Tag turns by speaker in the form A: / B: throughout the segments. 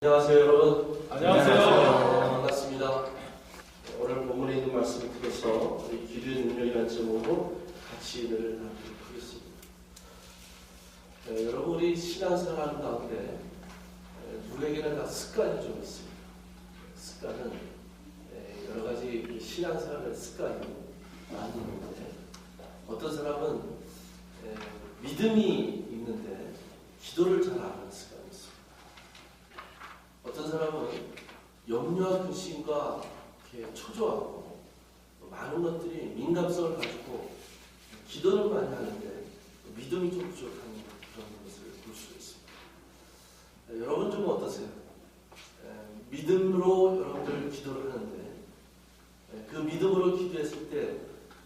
A: 안녕하세요, 여러분.
B: 안녕하세요.
A: 반갑습니다. 오늘 본문에 있는 말씀을 통해서 우리 기도의 능력이라는 제목으로 같이 은혜를 나누도록 하겠습니다. 여러분, 우리 신앙생활 하는 가운데 누구에게나 다 습관이 좀 있습니다. 습관은 여러 가지 신앙생활의 습관이 많이 있는데, 어떤 사람은 믿음이 있는데 기도를 잘 안 하는 습관이 있습니다. 어떤 사람은 염려와 근심과 이렇게 초조하고 많은 것들이 민감성을 가지고 기도를 많이 하는데 믿음이 좀 부족한 그런 것을 볼 수가 있습니다. 여러분 좀 어떠세요? 믿음으로 여러분들 기도를 하는데 그 믿음으로 기도했을 때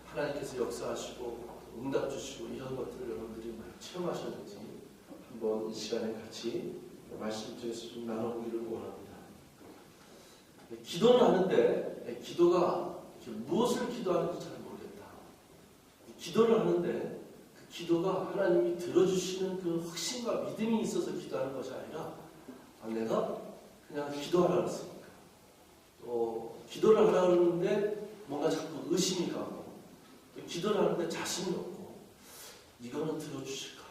A: 하나님께서 역사하시고 응답 주시고 이런 것들을 여러분들이 많이 체험하셨는지 한번 이 시간에 같이 말씀 중에서 좀 나눠보기를 원합니다. 기도는 하는데 기도가 무엇을 기도하는지 잘 모르겠다. 기도를 하는데 그 기도가 하나님이 들어주시는 그 확신과 믿음이 있어서 기도하는 것이 아니라 내가 그냥 기도하라 그랬으니까 또 기도를 하라 그러는데 뭔가 자꾸 의심이 가고 또 기도를 하는데 자신이 없고 이거는 들어주실까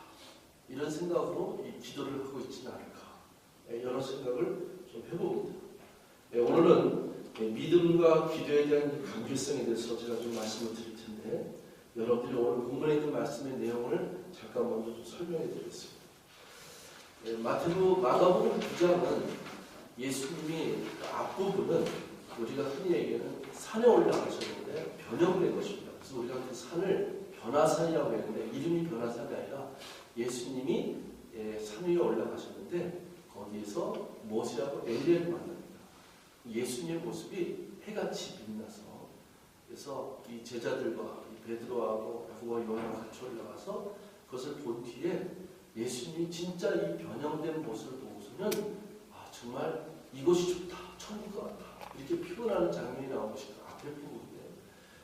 A: 이런 생각으로 이 기도를 하고 있지는 않을까 여러 생각을 좀 해봅니다. 오늘은 믿음과 기도에 대한 관계성에 대해서 제가 좀 말씀을 드릴 텐데 여러분들이 오늘 본문에 있는 말씀의 내용을 잠깐 먼저 좀 설명해 드리겠습니다. 마가복음 9장은 예수님이 앞부분은 우리가 흔히 얘기하는 산에 올라가셨는데 변형된 것입니다. 그래서 우리가 그 산을 변화산이라고 했는데 이름이 변화산이 아니라 예수님이 산 위에 올라가셨는데 거기에서 모세하고 엘리야를 만납니다. 예수님의 모습이 해같이 빛나서 그래서 이 제자들과 이 베드로하고 야고보와 요한과 같이 올라가서 그것을 본 뒤에 예수님이 진짜 이 변형된 모습을 보고서는 정말 이곳이 좋다, 천국 같다 이렇게 표현하는 장면이 나온 것이 앞에 부분이에요.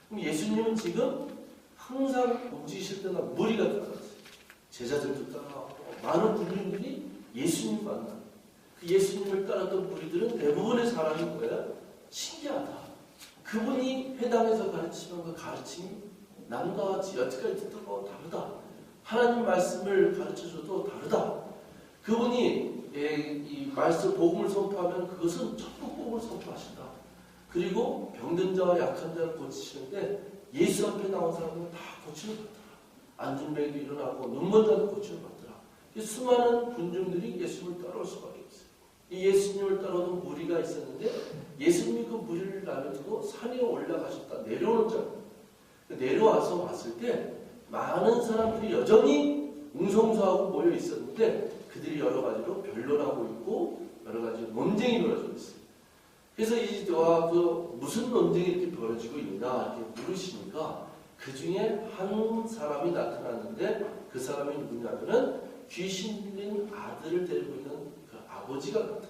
A: 그럼 예수님은 지금 항상 움직이실 때마다 무리가 따라갔어요. 제자들도 따라가고 많은 군중들이 예수님 만나. 그 예수님을 따랐던 무리들은 대부분의 사람인 거예요. 신기하다. 그분이 회당에서 가르치는 그 가르침이 남과 같이 여태까지 듣던 거와 다르다. 하나님 말씀을 가르쳐줘도 다르다. 그분이 이 말씀 복음을 선포하면 그것은 천국 복음을 선포하신다. 그리고 병든 자와 약한 자를 고치시는데 예수 앞에 나온 사람은 다 고침을 받더라. 안진뱅이도 일어나고 눈먼 자도 고침을 받더라. 수많은 군중들이 예수님을 따라올 수밖에 없어요. 이 예수님을 따라오는 무리가 있었는데 예수님이 그 무리를 나눠두고 산에 올라가셨다. 내려오는 자. 내려와서 왔을 때 많은 사람들이 여전히 웅성소하고 모여 있었는데 그들이 여러 가지로 변론하고 있고 여러 가지 논쟁이 벌어지고 있어요. 그래서 이와 그 무슨 논쟁이 이렇게 벌어지고 있나 이렇게 물으시니까 그 중에 한 사람이 나타났는데 그 사람이 누구냐면은 귀신 들린 아들을 데리고 있는 그 아버지가 같아.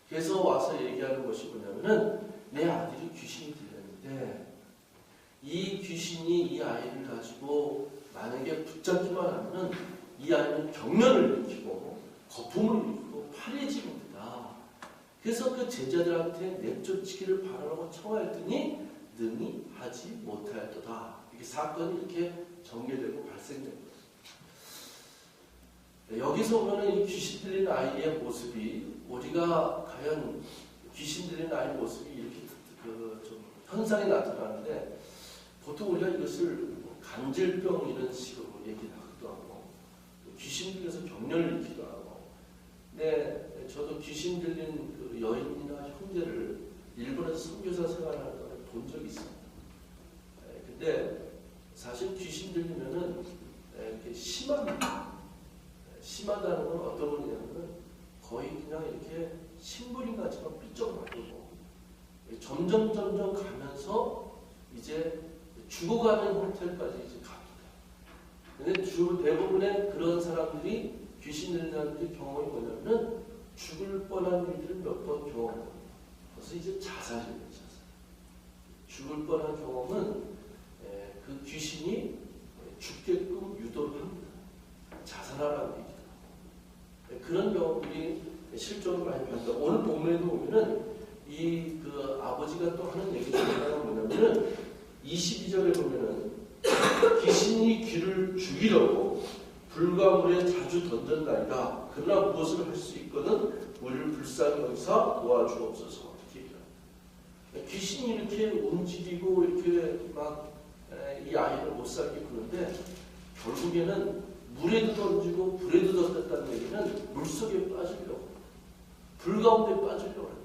A: 그래서 와서 얘기하는 것이 뭐냐면은 내 아들이 귀신이 들렸는데 이 귀신이 이 아이를 가지고 만약에 붙잡기만 하면은 이 아이는 경련을 일으키고 거품을 일으키고 파리해집니다. 그래서 그 제자들한테 내쫓기를 바라라고 청하였더니 능히 하지 못하였도다. 이렇게 사건이 이렇게 전개되고 발생됩니다. 여기서 보면 이 귀신 들린 아이의 모습이 우리가 과연 귀신 들린 아이의 모습이 이렇게 좀 현상이 나타나는데 보통 우리가 이것을 간질병 이런 식으로 얘기하기도 하고 귀신 들려서 경련을 일으키기도 하고 근데 저도 귀신 들린 그 여인이나 형제를 일본에서 선교사 생활할 때 본 적이 있습니다. 근데 사실 귀신 들리면은 이렇게 심하다는 건 어떤 거냐면 거의 그냥 이렇게 신부림 같지만 삐쩍마르고 점점 가면서 이제 죽어가는 형태까지 이제 갑니다. 근데 대부분의 그런 사람들이 귀신 들린 사람들의 경험이 뭐냐면 죽을 뻔한 일들을 몇 번 경험합니다. 그래서 이제 자살이에요. 죽을 뻔한 경험은 그 귀신이 죽게끔 유도를 합니다. 자살하라는 얘기다. 그런 경우들이 실존을 많이 봤다. 오늘 본문에도 보면은 그 아버지가 또 하는 얘기 중에 하나가 뭐냐면은 22절에 보면은 귀신이 귀를 죽이려고 불과 물에 자주 던졌나이다. 그러나 무엇을 할 수 있거든 우리를 불쌍히 여기사 도와주옵소서. 귀신이 이렇게 움직이고 이렇게 막 이 아이를 못 살게 구는데 결국에는 물에도 던지고 불에도 던졌다는 얘기는 물속에 빠지려고 불 가운데 빠지려고 해요.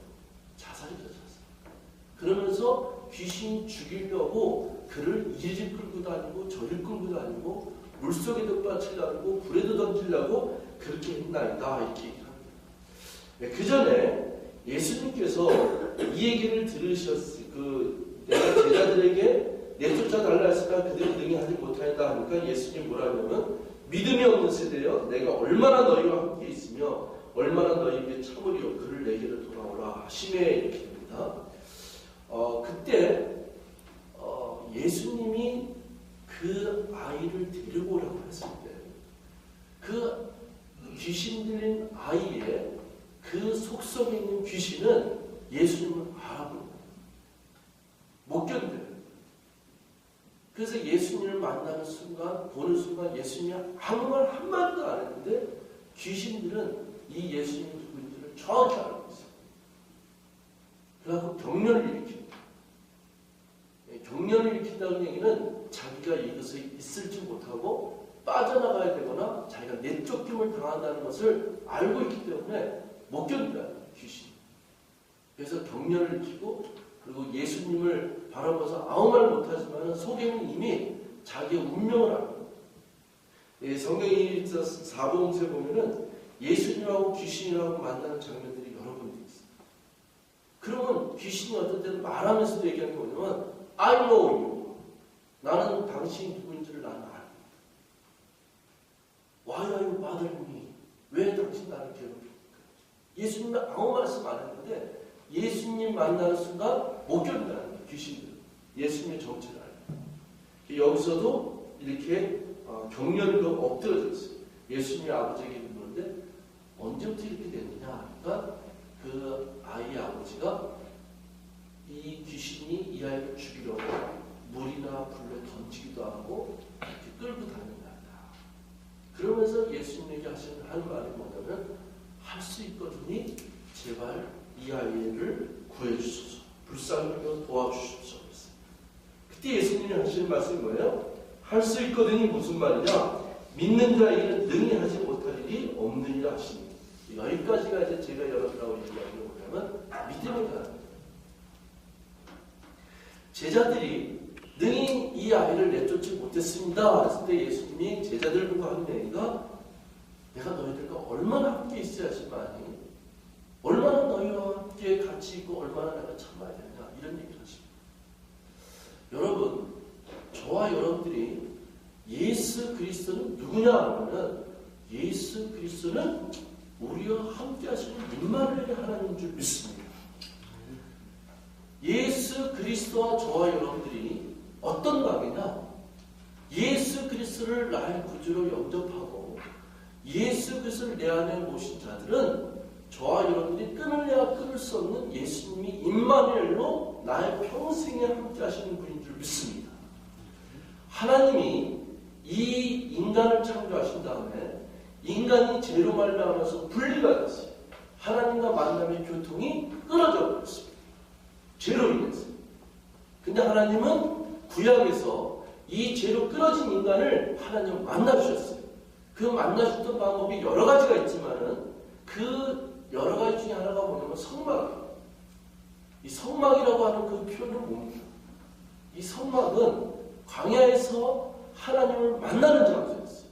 A: 자살이죠, 자살. 그러면서 귀신이 죽이려고 그를 이리 끌고 다니고 저리 끌고 다니고 물속에도 빠지려고 불에도 던지려고 그렇게 했나이다 이렇게 얘기합니다. 그 전에 예수님께서 이 얘기를 들으셨을 내가 제자들에게 내쫓아달라 했으나 그들이 능히 하지 못하였다 하니까 예수님 뭐라 하냐면 믿음이 없는 세대여 내가 얼마나 너희와 함께 있으며 얼마나 너희에게 참으리요 그를 내게로 돌아오라 하시매 이렇게 됩니다. 그때 예수님이 그 아이를 데리고 오라고 했을 때 그 귀신 들린 아이의 그 속속에 있는 귀신은 예수님을 알아봅니다. 못 견뎌요. 그래서 예수님을 만나는 순간, 보는 순간 예수님이 아무 말 한마디도 안 했는데 귀신들은 이 예수님이 누구인지를 정확히 알고 있어요. 그래서 경련을 일으킵니다. 경련을 일으킨다는 얘기는 자기가 이것에 있을지 못하고 빠져나가야 되거나 자기가 내쫓김을 당한다는 것을 알고 있기 때문에 못 견뎌요, 귀신이. 그래서 경련을 일으키고 그리고 예수님을 바라보면서 아무 말 못하지만 속에는 이미 자기의 운명을 알고 성경이 사복음서에 보면은 예수님하고 귀신이라고 만나는 장면들이 여러 군데 있어요. 그러면 귀신이 어떤 때는 말하면서도 얘기하는 게 뭐냐면 I know you. 나는 당신이 누구인지를 나는 알아. Why are you bothering me? 왜 당신 나를 괴롭힙니까? 예수님은 아무 말씀 안 했는데 예수님 만나는 순간 못 견딘다는 거예요. 귀신들. 예수님의 정체를 알아요. 여기서도 이렇게 경련으로 엎드려졌어요. 예수님의 아버지에게 묻는데 언제부터 이렇게 됐느냐? 그러니까 그 아이의 아버지가 이 귀신이 이 아이를 죽이려고 물이나 불에 던지기도 하고 이렇게 끌고 다닌다. 그러면서 예수님에게 하는 말이 뭐냐면 할 수 있거든요. 제발 이 아이를 구해주소서. 불쌍히 여겨 도와주십시오. 그때 예수님이 하시는 말씀이 뭐예요? 할 수 있거든요. 무슨 말이냐? 믿는 자에게는 능히 하지 못할 일이 없느니라 하시니. 여기까지가 이제 제가 여러분하고 얘기하는 게 뭐냐면 믿음이다. 제자들이 능히 이 아이를 내쫓지 못했습니다. 그랬을 때 예수님이 제자들 보고 하는 얘기가 내가 너희들과 얼마나 함께 있어야지만이 얼마나 너희와 함께 같이 있고 얼마나 내가 참아야 되냐 이런 얘기를 하십니다. 여러분 저와 여러분들이 예수 그리스도는 누구냐 하면은 예수 그리스도는 우리와 함께 하시는 임마누엘 하나님인 줄 믿습니다. 예수 그리스도와 저와 여러분들이 어떤 관계냐? 예수 그리스도를 나의 구주로 영접하고 예수 그리스도를 내 안에 모신 자들은 저와 여러분들이 끊을래야 끊을 수 없는 예수님이 임마누엘로 나의 평생에 함께 하시는 분인 줄 믿습니다. 하나님이 이 인간을 창조하신 다음에 인간이 죄로 말미암아서 분리가 됐어요. 하나님과 만남의 교통이 끊어져 버렸습니다. 죄로 인해서. 근데 하나님은 구약에서 이 죄로 끊어진 인간을 하나님 만나주셨어요. 그 만나주셨던 방법이 여러 가지가 있지만은 그 여러 가지 중에 하나가 뭐냐면 성막이에요. 이 성막이라고 하는 그 표현은 뭡니까? 이 성막은 광야에서 하나님을 만나는 장소였어요.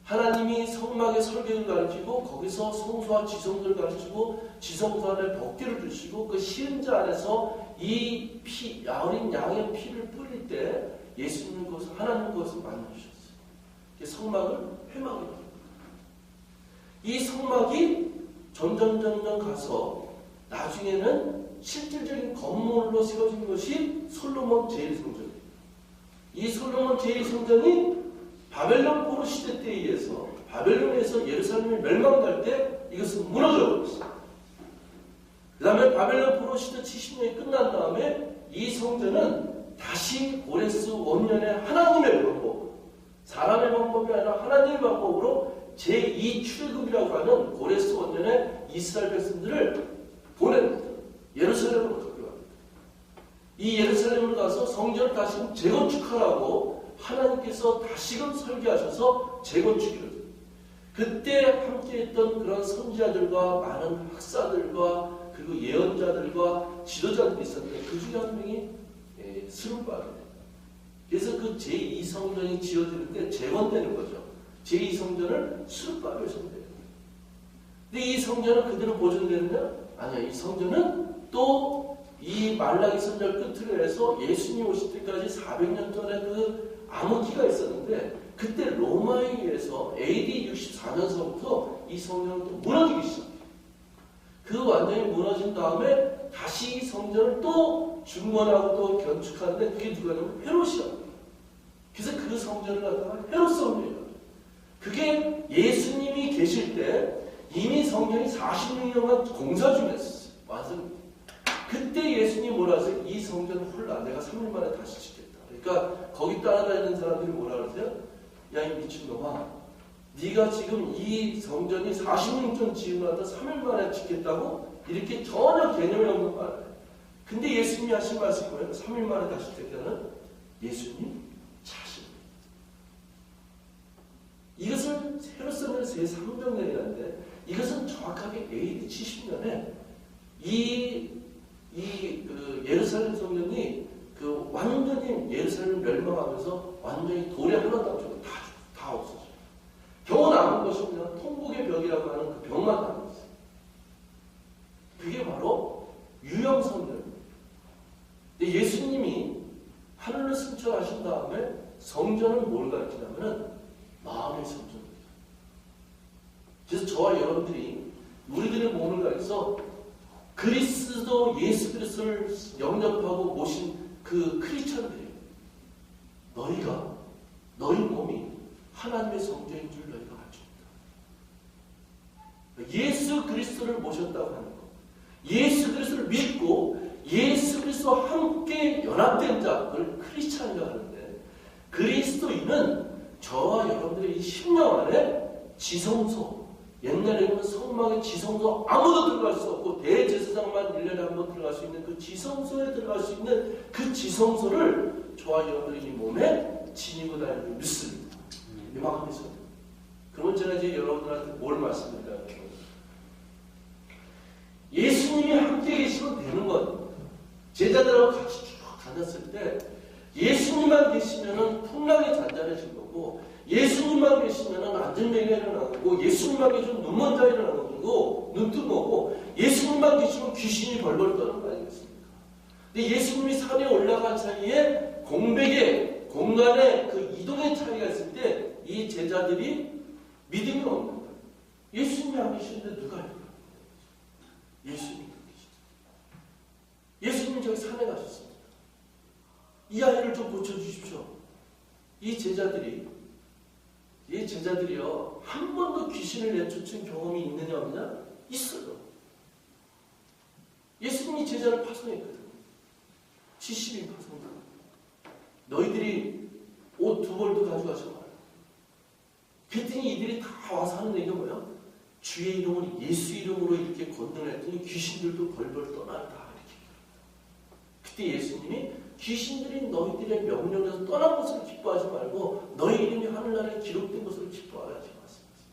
A: 하나님이 성막의 설계를 가르치고 거기서 성소와 지성들을 가르치고 지성소 안에 법궤를 주시고 그 시은자 안에서 이 피, 어린 양의 피를 뿌릴 때 예수님은 그것을 하나님 그것을 만나주셨어요. 성막을 회막이라고 합니다. 이 성막이 점점 가서 나중에는 실질적인 건물로 세워진 것이 솔로몬 제1성전이에요. 이 솔로몬 제1성전이 바벨론 포로 시대 때에 의해서 바벨론에서 예루살렘이 멸망할 때 이것은 무너져 버렸어요. 그 다음에 바벨론 포로 시대 70년이 끝난 다음에 이 성전은 다시 고레스 원년에 하나님의 방법, 사람의 방법이 아니라 하나님의 방법으로 제2출애굽이라고 하는 고레스 원년에 이스라엘 백성들을 보냅니다. 예루살렘으로 가기로 합니다. 이 예루살렘으로 가서 성전을 다시 재건축하라고 하나님께서 다시금 설계하셔서 재건축이를 해요. 그때 함께했던 그런 선지자들과 많은 학사들과 그리고 예언자들과 지도자들이 있었는데 그 중에 한 명이 스룹바벨입니다. 그래서 그 제2성전이 지어지는데 재건되는 거죠. 제2성전을 스룹바벨 성전이에요. 근데 이 성전은 그대로 보존되느냐? 아니야. 이 성전은 또 이 말라기 선절 끝으로 해서 예수님 오실 때까지 400년 전에 그 암흑기가 있었는데 그때 로마에 의해서 AD 64년서부터 이 성전은 또 무너지기 시작해요. 그 완전히 무너진 다음에 다시 이 성전을 또 중건하고 또 건축하는데 그게 누가냐면 헤롯이야. 그래서 그 성전을 갖다가 헤롯 성전이에요. 그게 예수님이 계실 때 이미 성전이 46년간 공사 중이었어요. 완성. 그때 예수님이 뭐라 하세요? 이 성전은 홀라 내가 3일 만에 다시 짓겠다. 그러니까 거기 따라다니는 사람들이 뭐라 그러세요? 야 이 미친놈아, 네가 지금 이 성전이 46년 전 지으면서 3일 만에 짓겠다고? 이렇게 전혀 개념이 없는 말이에요. 근데 예수님이 하신 말씀이 뭐예요? 3일 만에 다시 짓겠다는 예수님 자신. 이것을 헤롯성전의 제3정년이라는데 이것은 정확하게 AD 70년에 그 예루살렘 성전이 그 완전히 예루살렘 멸망하면서 완전히 돌에 하나도 안 죽고 다 없어져요. 겨우 남은 것이 그냥 통곡의 벽이라고 하는 그 벽만 남은 있어요. 그게 바로 유형 성전입니다. 근데 예수님이 하늘을 승천하신 다음에 성전은 뭘 가르치냐면은 마음의 성전입니다. 그래서 저와 여러분들이 우리들의 몸을 가해서 그리스도 예수 그리스도를 영접하고 모신 그 크리스천들이 너희가 너희 몸이 하나님의 성전인 줄 너희가 알줍니다. 예수 그리스도를 모셨다고 하는 것, 예수 그리스도를 믿고 예수 그리스도와 함께 연합된 자, 그걸 크리스천이라고 하는데 그리스도인은 저와 여러분들의 이 심령 안에 지성소, 옛날에는 성막의 지성소 아무도 들어갈 수 없고 대제사장만 1년에 한 번 들어갈 수 있는 그 지성소에 들어갈 수 있는 그 지성소를 저와 여러분들이 이 몸에 지니고 다니는 걸 믿습니다. 이만큼이죠. 그러면 제가 이제 여러분들한테 뭘 말씀드리냐면 예수님이 함께 계시면 되는 것. 제자들하고 같이 쭉 다녔을 때 예수님만 계시면 풍랑이 잔잔해진 거고 예수님만 계시면 안전뱅이가 일어나고 예수님만 계시면 눈먼자가 일어나는 거고 눈뜨거고 예수님만 계시면 귀신이 벌벌 떠는 거 아니겠습니까? 근데 예수님이 산에 올라간 사이에 공백의 공간에 그 이동의 차이가 있을 때 이 제자들이 믿음이 없는 거예요. 예수님이 안 계시는데 누가 할까요? 예수님이 계시죠. 예수님 저기 산에 가셨습니다. 이 아이를 좀 고쳐주십시오. 이 제자들이요 한 번도 귀신을 내쫓은 경험이 있느냐 없느냐? 있어요. 예수님이 제자를 파송했거든요. 70인 파송자. 너희들이 옷 2벌도 가져가지 마라. 그랬더니 이들이 다 와서 하는 얘기가 뭐야? 주의 이름으로 예수 이름으로 이렇게 건너를 했더니 귀신들도 벌벌 떠난다. 이렇게. 그때 예수님이 귀신들이 너희들의 명령에서 떠난 것을 기뻐하지 말고 너희 이름이 하늘나라에 기록된 것을 기뻐하라 하지 말씀하셨습니다.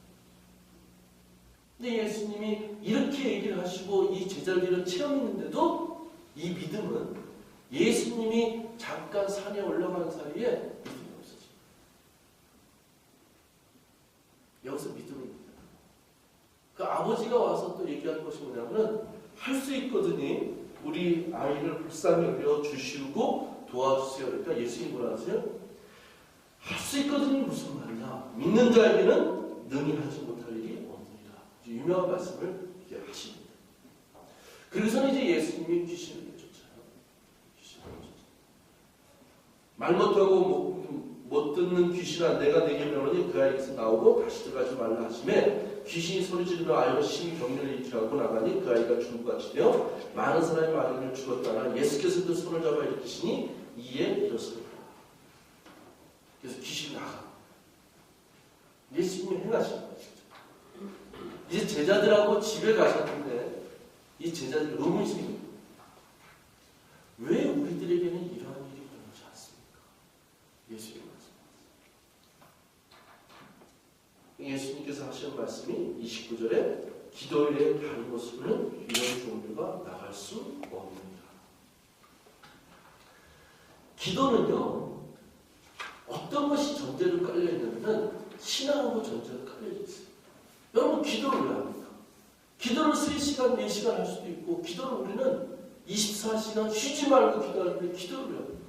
A: 근데 예수님이 이렇게 얘기를 하시고 이 제자들은 체험했는데도 이 믿음은 예수님이 잠깐 산에 올라간 사이에 믿음이 없어집니다. 여기서 믿음입니다. 그 아버지가 와서 또 얘기하는 것이 뭐냐면은 할 수 있거든요. 우리 아이를 불쌍히 여겨 주시고 도와주세요. 그러니까 예수님이 뭐라 하세요? 할 수 있거든요. 무슨 말이냐? 믿는 자에게는 능히 하지 못할 일이 없느니라. 유명한 말씀을 이렇게 하십니다. 그래서 이제 예수님이 귀신을 내쫓아요. 말 못하고 못 못 듣는 귀신아 내가 내게 명하니 그 아이에게서 나오고 다시 들어가지 말라 하시매 귀신이 소리 지르며 아이로 심히 격렬히 일으키고 나가니 그 아이가 죽은 것 같이 되어 많은 사람이 말하기를 죽었다나 예수께서도 손을 잡아 일으키시니 이에 일었습니다. 그래서 귀신이 나가. 예수님이 행하신 거예요. 이제 제자들하고 집에 가셨는데 이 제자들이 의문이 생깁니다. 왜 우리들에게는 이러한 일이 일어나지 않습니까? 예수님 말씀. 예수님께서 하시는 말씀이 29절에 기도일에 다른 모습으로는 이런 종류가 나갈 수 없느니라. 기도는요, 어떤 것이 전제로 깔려있냐면 신앙하고 전제로 깔려져 있어요. 여러분 기도를 왜 합니까? 기도를 3시간, 4시간 할 수도 있고 기도를 우리는 24시간 쉬지 말고 기도하는데 기도를 왜 합니까?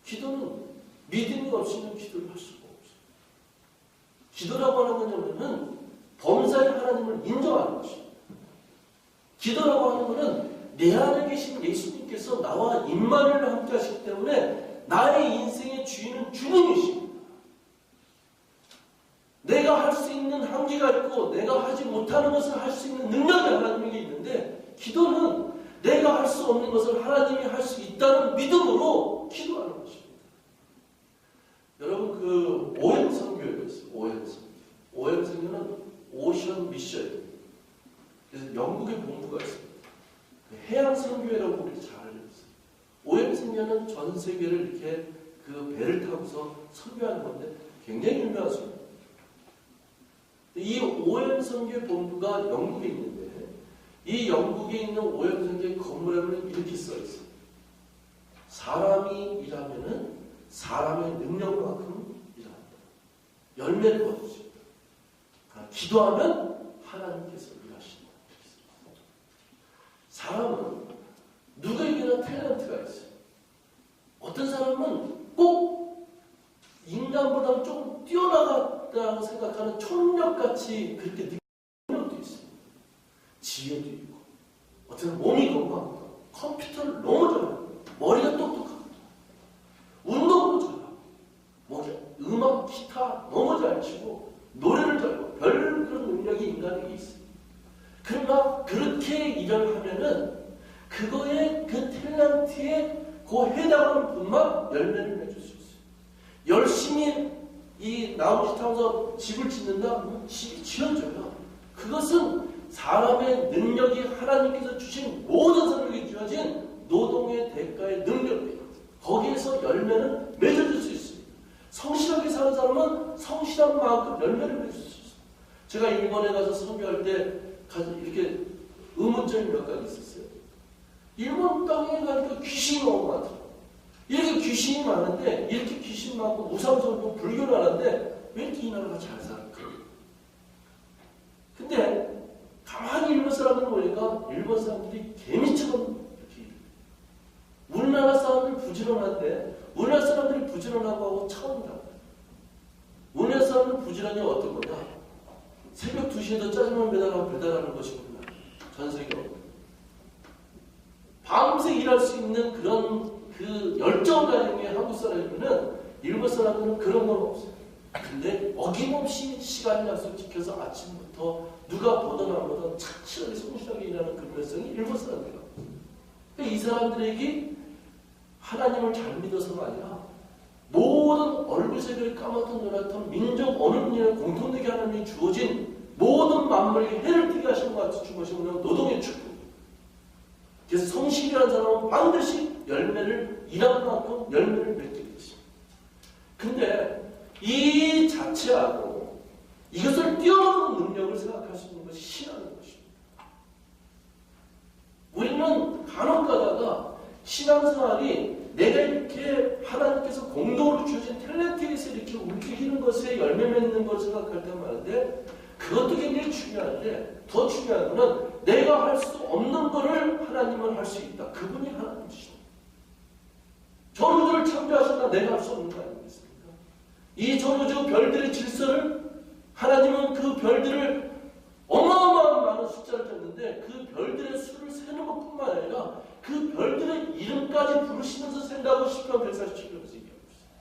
A: 기도는 믿음이 없이는 기도를 할 수가 없어요. 기도라고 하는 거냐면은 범사의 하나님을 인정하는 것입니다. 기도라고 하는 것은 내 안에 계신 예수님께서 나와 임마누엘을 함께 하시기 때문에 나의 인생의 주인은 주님이십니다. 내가 할 수 있는 한계가 있고 내가 하지 못하는 것을 할 수 있는 능력이 하나님에게 있는데 기도는 내가 할 수 없는 것을 하나님이 할 수 있다는 믿음으로 기도하는 것입니다. 여러분 그 오행선교회가 있어요. 오행선교. 오행선교는 오션 미션이에요. 그래서 영국의 본부가 있습니다. 해양선교회라고 우리 잘 알고 있어요. 오행선교는 전 세계를 이렇게 그 배를 타고서 선교하는 건데 굉장히 유명한 선교. 이 오행선교회 본부가 영국에 있는데 이 영국에 있는 오행선교회 건물에 보면 이렇게 써있어요. 사람이 일하면은 사람의 능력만큼 일한다. 열매를 거두죠. 기도하면 하나님께서 일하신다. 사람은 누구에게나 탤런트가 있어요. 어떤 사람은 꼭 인간보다 좀 뛰어나갔다고 생각하는 초능력같이 그렇게 느끼는 능력도 있어요. 지혜도 있고 어떤 사람은 몸이 건강하고 컴퓨터를 너무 잘하고 머리가 똑똑하고 운동도 잘하고 음악, 기타 너무 잘 치고 노래를 잘하고 별 그런 능력이 인간에게 있어요. 그러나 그렇게 일을 하면은 그거에 그 탤런트에 그 해당하는 분만 열매를 맺을 수 있어요. 열심히 이 나무짓 하면서 집을 짓는다? 집이 지어져요. 그것은 사람의 능력이 하나님께서 주신 모든 사람에게 주어진 노동의 대가의 능력이에요. 거기에서 열매는 맺어질 수 있습니다. 성실하게 사는 사람은 성실한 만큼 열매를 맺을 수 있어요. 제가 일본에 가서 선교할 때 이렇게 의문점이 몇 가지 있었어요. 일본 땅에 가니까 귀신이 너무 많더라고요. 이렇게 귀신이 많은데 이렇게 귀신 많고 무상설교 불교를 하는데 왜 이렇게 이 나라가 잘 살까? 근데 가만히 일본 사람들 보니까 일본 사람들이 개미처럼 이렇게 우리나라 사람들 부지런한데 우리나라 사람들이 부지런하고 하고 차원이다. 우리나라 사람들 부지런이 어떤 거냐? 새벽 2시에도 짜장면 배달하는 것이구나. 전 세계로. 밤새 일할 수 있는 그런 그 열정 가지고 한국 사람이면은 일본 사람들은 그런 건 없어요. 근데 어김없이 시간 약속 지켜서 아침부터 누가 보든 안 보든 착실하게 성실하게 일하는 그런 열성이 일본 사람들이에요. 이 사람들에게 하나님을 잘 믿어서가 아니라 모든 얼굴색을 까맣던 노랗던 민족 어느 분이나 공통되게 하나님이 주어진 모든 만물에게 해를 띠게 하시는 것 같이 준 것이 그냥 노동의 축복. 그래서 성실이라는 사람은 반드시 열매를 일한 만큼 열매를 맺게 되지. 근데 이 자체하고 이것을 뛰어넘는 능력을 생각할 수 있는 것이 신앙인 것입니다. 우리는 간혹 가다가 신앙생활이 내가 이렇게 하나님께서 공동으로 주어진 탤런트에서 이렇게 움직이는 것에 열매 맺는 걸 생각할 때 많은데 그것도 굉장히 중요한데 더 중요한 것은 내가 할 수 없는 것을 하나님은 할 수 있다. 그분이 하나님이시다. 전우주를 창조하셨다. 내가 할 수 없는 거 아니겠습니까? 이 전우주 별들의 질서를 하나님은 그 별들을 어마어마한 많은 숫자를 줬는데 그 별들의 수를 세는 것뿐만 아니라 그 별들의 이름까지 부르시면서 센다고 시편 147편에서 얘기하고 있어요.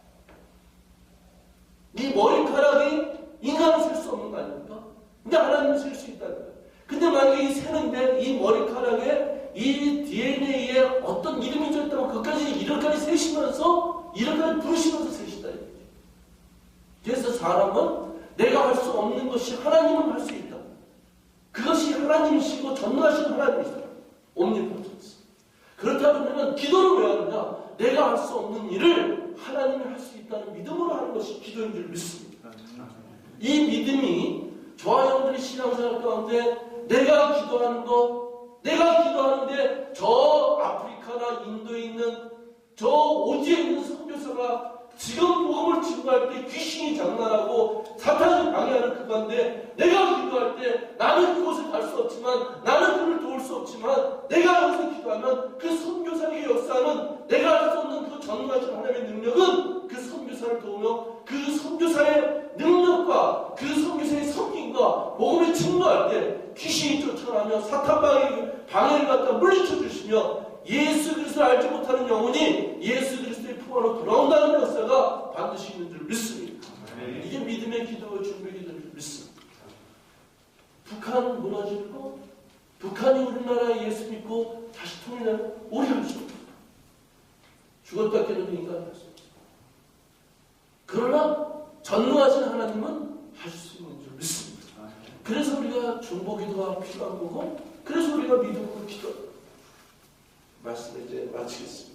A: 이 머리카락이 인간은 셀 수 없는 거 아닙니까? 근데 하나님은 셀 수 있다는 거예요. 근데 만약에 이 세는데 이 머리카락에 이 DNA에 어떤 이름이 줬다면 그것까지 이름까지 세시면서 이름까지 부르시면서 세신다. 그래서 사람은 내가 할 수 없는 것이 하나님은 할 수 있다. 그것이 하나님이시고 전능하신 하나님이시다. 옴니포텐스. 그렇다 보면 기도를 왜 하느냐? 내가 할 수 없는 일을 하나님이 할 수 있다는 믿음으로 하는 것이 기도인 줄 믿습니다. 이 믿음이 저와 여러분들의 신앙생활 가운데 내가 기도하는 것, 내가 기도하는데 저 아프리카나 인도에 있는 저 오지에 있는 선교사가 지금 복음을 증거할 때 귀신이 장난하고 사탄이 방해하는 그건데 내가 기도할 때 나는 그곳에 갈 수 없지만 나는 그를 도울 수 없지만 내가 여기서 기도하면 그 선교사의 역사는 내가 할 수 없는 그 전능하신 하나님의 능력은 그 선교사를 도우며 그 선교사의 능력과 그 선교사의 섬김과 복음을 증거할 때 귀신이 쫓아나며 사탄 방해를 갖다 물리쳐 주시며 예수 그리스도를 알지 못하는 영혼이 예수 그리스도의 품 안으로 돌아온다는 역사가 반드시 있는 줄 믿습니다. 이게 믿음의 기도의 준비 기도인 줄 믿습니다. 북한 무너지고 북한이 우리나라에 예수 믿고 다시 통일하면 우리 할 수 없다. 죽었다 깨는 인간이 할 수 없다. 그러나 전능하신 하나님은 할 수 있는 줄 믿습니다. 그래서 우리가 중보 기도가 필요한 거고 그래서 우리가 믿음으로 기도합니다. 말씀을 이제 마치겠습니다.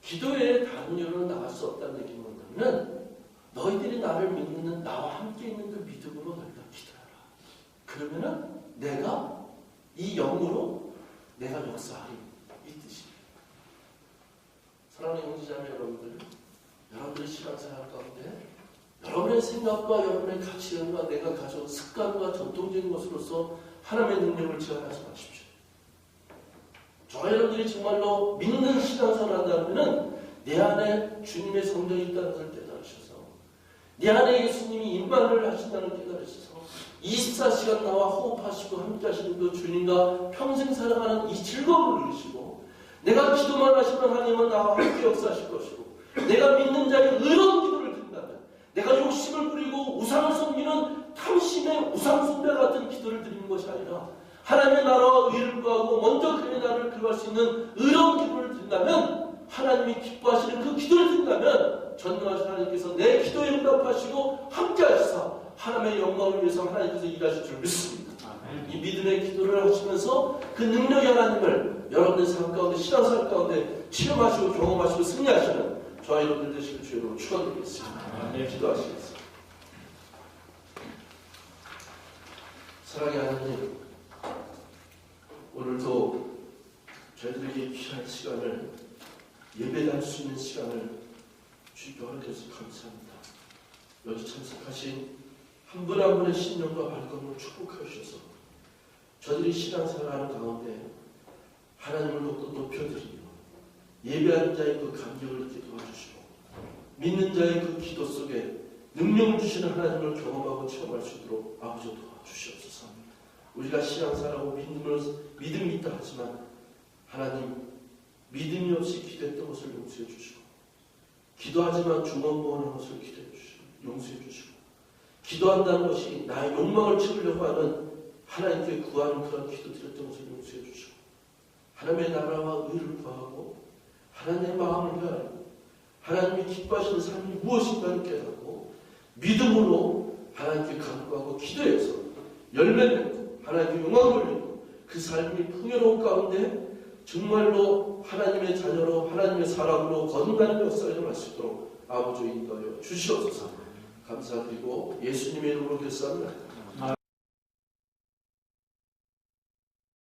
A: 기도에 다른 이유로 나갈 수 없다는 얘기는 뭐냐면 너희들이 나를 믿는 나와 함께 있는 그 믿음으로 너희가 기도해라. 그러면은 내가 이 영으로 내가 역사하리 이 뜻입니다. 사랑하는 형제자매 여러분들, 여러분들의 신앙생활 가운데 여러분의 생각과 여러분의 가치관과 내가 가져온 습관과 전통적인 것으로서 하나님의 능력을 제한하지 마십시오. 저와 여러분들이 정말로 믿는 신앙생활을 한다면 내 안에 주님의 성령이 있다는 것을 깨달으셔서 내 안에 예수님이 임만을 하신다는 깨달으셔서 24시간 나와 호흡하시고 함께 하시는 그 주님과 평생 살아가는 이 즐거움을 누리시고 내가 기도만 하시면 하나님은 나와 함께 역사하실 것이고 내가 믿는 자의 의로운 기도를 드린다면 내가 욕심을 부리고 우상을 섬기는 탐심의 우상숭배 같은 기도를 드리는 것이 아니라 하나님의 나라와 의를 구하고 먼저 그의 나라를 구할 수 있는 의로운 기도를 드린다면 하나님이 기뻐하시는 그 기도를 드린다면 전능하신 하나님께서 내 기도에 응답하시고 함께 하시사 하나님의 영광을 위해서 하나님께서 일하실 줄 믿습니다. 이 믿음의 기도를 하시면서 그 능력의 하나님을 여러분의 삶 가운데 신앙생활 가운데 체험하시고 경험하시고 승리하시는 저와 여러분들 되시길 주님으로 축원드리겠습니다. 기도하시겠습니다. 사랑의 하나님, 오늘도 저희들에게 귀한 시간을 예배할 수 있는 시간을 주님께 허락해서 감사합니다. 여기 참석하신 한 분 한 분의 신령과 발걸음을 축복하여 주셔서 저들이 신앙생활하는 가운데 하나님을 더욱더 높여드리며 예배하는 자의 그 감격을 잊게 도와주시고 믿는 자의 그 기도 속에 능력을 주시는 하나님을 경험하고 체험할 수 있도록 아버지 도와주시옵소서. 우리가 신앙생활하고 믿음이 있다 하지만 하나님 믿음이 없이 기도했던 것을 용서해 주시고 기도하지만 중언부언한 것을 기도해 주시고 용서해 주시고 기도한다는 것이 나의 욕망을 채우려고 하는 하나님께 구하는 그런 기도 드렸던 것을 용서해 주시고 하나님의 나라와 의를 구하고 하나님의 마음을 헤아리고 하나님이 기뻐하시는 삶이 무엇인가를 깨닫고 믿음으로 하나님께 간구하고 기도해서 열매 맺고 하나님께 영광을 돌리고 그 삶이 풍요로운 가운데 정말로 하나님의 자녀로 하나님의 사람으로 거듭나는 역사를 할 수 있도록 아버지 인도하여 주시옵소서. 감사드리고 예수님의 이름으로 기도합니다.